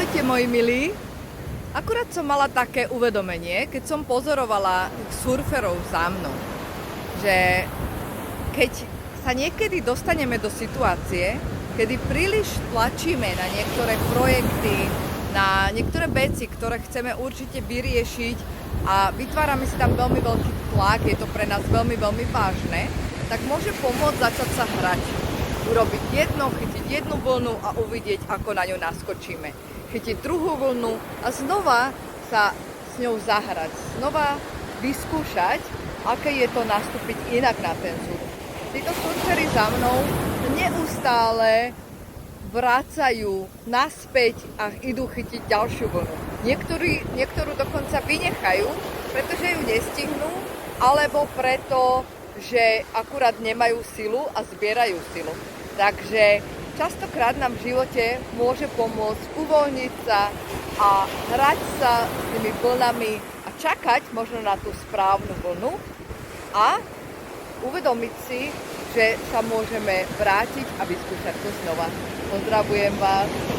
Ahojte moji milí. Akurát som mala také uvedomenie, keď som pozorovala surferov za mnou, že keď sa niekedy dostaneme do situácie, kedy príliš tlačíme na niektoré projekty, na niektoré veci, ktoré chceme určite vyriešiť a vytvárame si tam veľmi veľký tlak, je to pre nás veľmi, veľmi vážne, tak môže pomôcť začať sa hrať. Urobiť jedno, chytiť jednu vlnu a uvidieť, ako na ňu naskočíme. Chytiť druhú vlnu a znova sa s ňou zahrať. Znova vyskúšať, aké je to nastúpiť inak na ten súd. Títo surferi za mnou neustále vracajú naspäť a idú chytiť ďalšiu vlnu. Niektorú dokonca vynechajú, pretože ju nestihnú, alebo preto, že akurát nemajú silu a zbierajú silu. Takže častokrát nám v živote môže pomôcť uvoľniť sa a hrať sa s tými vlnami a čakať možno na tú správnu vlnu a uvedomiť si, že sa môžeme vrátiť a vyskúšať to znova. Pozdravujem vás.